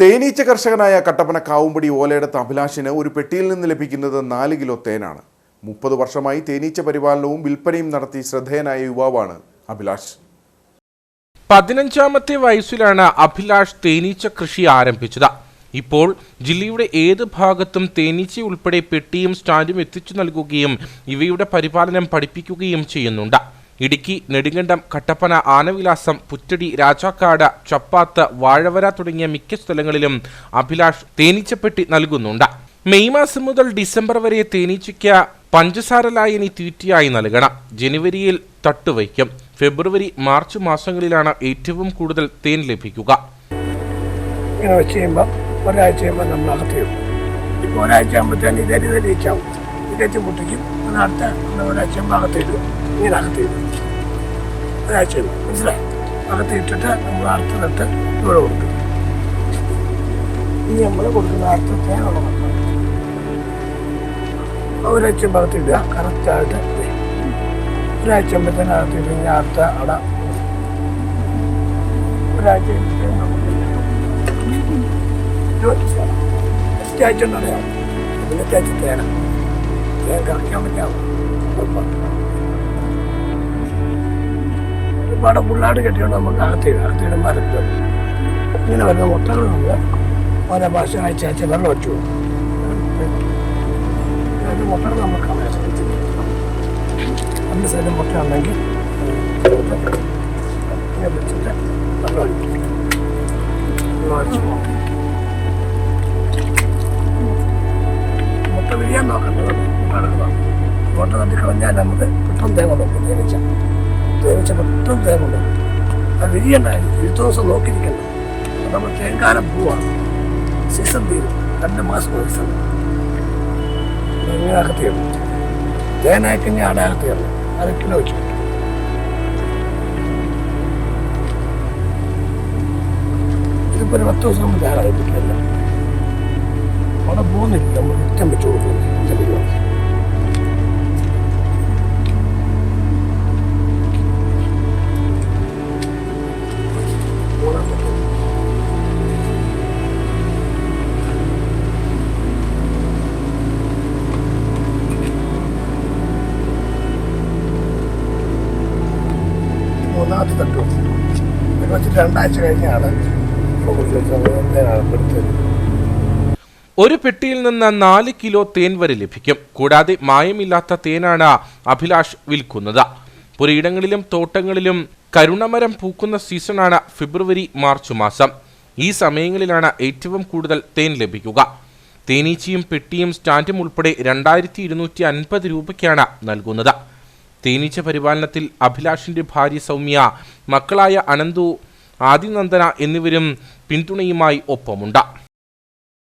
തേനീച്ച കർഷകനായ കട്ടപ്പന കാവുംപടി ഓലയിടത്ത് അഭിലാഷിന് ഒരു പെട്ടിയിൽ നിന്ന് ലഭിക്കുന്നത് 4 കിലോ തേനാണ്. 30 വർഷമായി തേനീച്ച പരിപാലനവും വിൽപ്പനയും നടത്തി ശ്രദ്ധേയനായ യുവാവാണ് അഭിലാഷ്. 15ാമത്തെ വയസ്സിലാണ് അഭിലാഷ് തേനീച്ച കൃഷി ആരംഭിച്ചത്. ഇപ്പോൾ ജില്ലയുടെ ഏത് ഭാഗത്തും തേനീച്ച ഉൾപ്പെടെ പെട്ടിയും സ്റ്റാൻഡും എത്തിച്ചു നൽകുകയും ഇവയുടെ പരിപാലനം പഠിപ്പിക്കുകയും ചെയ്യുന്നുണ്ട്. ഇടുക്കി, നെടുങ്കണ്ടം, കട്ടപ്പന, ആനവിലാസം, പുറ്റടി, രാജാക്കാട്, ചപ്പാത്ത്, വാഴവര തുടങ്ങിയ മിക്ക സ്ഥലങ്ങളിലും അഭിലാഷ് തേനീച്ചപ്പെട്ടി നൽകുന്നുണ്ട്. മെയ് മാസം മുതൽ ഡിസംബർ വരെ തേനീച്ചയ്ക്ക് പഞ്ചസാര ലായനി തീറ്റയായി നൽകണം. ജനുവരിയിൽ തട്ടുവയ്ക്കും. ഫെബ്രുവരി, മാർച്ച് മാസങ്ങളിലാണ് ഏറ്റവും കൂടുതൽ തേൻ ലഭിക്കുക. ഒരാഴ്ച നമ്മൾ അകത്തേക്കും. ഇപ്പോൾ ഒരാഴ്ച ആകുമ്പോഴത്തേന് ഇതേച്ചാവും. ഇതേച്ച് മുട്ടിക്കും. അടുത്ത ഒരാഴ്ച അകത്തിടും. ഇങ്ങനെ അകത്തിടും. ഒരാഴ്ച മനസ്സിലായി. അകത്തിട്ടിട്ട് നമ്മൾ അടുത്തിട്ട് ഇവിടെ കൊടുക്കും. ഇനി നമ്മൾ കൊടുക്കുന്ന അടുത്ത തേനുള്ള ഒരാഴ്ച അകത്തിടുക. കറക്റ്റായിട്ട് ഒരാഴ്ച ആകുമ്പോഴത്തേന് അകത്തിട്ട് കഴിഞ്ഞാൽ അടുത്ത അട ഒരാഴ്ച അറിയാം. പിന്നെ തേന കറക്കാൻ പറ്റാവും. ഒരുപാട് പുള്ളാട് കെട്ടിയോണ്ട് നമുക്ക് അകത്തിടും മരത്തിടും. ഇങ്ങനെ വരുന്ന മുട്ടകൾ നമ്മൾ ഓരോ ഭാഷ അയച്ച വെള്ളം ഒഴിച്ചു പോകും. മുട്ടകൾ നമ്മൾ കളയാൻ ശ്രമിച്ചില്ല. 2 സൈഡും മുട്ട ഉണ്ടെങ്കിൽ ഇങ്ങനെ വെച്ചിട്ട് വെള്ളം ഒഴിച്ചു പോകും. മുട്ട വിരിയാൻ നോക്കേണ്ടത് മുട്ട തട്ടി കളഞ്ഞാൽ നമുക്ക് പെട്ടെന്ന് തേങ്ങ നോക്കും. തേനീച്ച പെട്ടെന്ന് തേങ്ങ നോക്കും. അത് വിരിയണ്ടായിരുന്നു. 20 ദിവസം നോക്കിയിരിക്കണം. നമ്മൾ തേങ്കാലം പോവാണ്. സീസൺ തീരും. 2 മാസം സീസൺ ഇങ്ങനെ അകത്തേറും. തേനായി കഴിഞ്ഞാൽ അവിടെ അകത്തേറും. 1/2 കിലോ വെച്ചു. ഇതിപ്പോൾ ഒരു 10 ദിവസം നമ്മൾ തയ്യാറായിട്ടില്ല. അവിടെ പോകുന്നില്ല. നമ്മൾ കുറ്റം വെച്ചു കൊടുക്കുന്നു. മൂന്നാമത്തെ തട്ടു വെച്ചിട്ട് 2 ആഴ്ച കഴിഞ്ഞാണ് ഒരു പെട്ടിയിൽ നിന്ന് 4 കിലോ തേൻ വരെ ലഭിക്കും. കൂടാതെ മായമില്ലാത്ത തേനാണ് അഭിലാഷ് വിൽക്കുന്നത്. പുരയിടങ്ങളിലും തോട്ടങ്ങളിലും കരുണമരം പൂക്കുന്ന സീസണാണ് ഫെബ്രുവരി, മാർച്ച് മാസം. ഈ സമയങ്ങളിലാണ് ഏറ്റവും കൂടുതൽ തേൻ ലഭിക്കുക. തേനീച്ചയും പെട്ടിയും സ്റ്റാൻഡും ഉൾപ്പെടെ 2250 രൂപയ്ക്കാണ് നൽകുന്നത്. തേനീച്ച പരിപാലനത്തിൽ അഭിലാഷിന്റെ ഭാര്യ സൗമ്യ, മക്കളായ അനന്തു, ആദിനന്ദന എന്നിവരും പിന്തുണയുമായി ഒപ്പമുണ്ട്.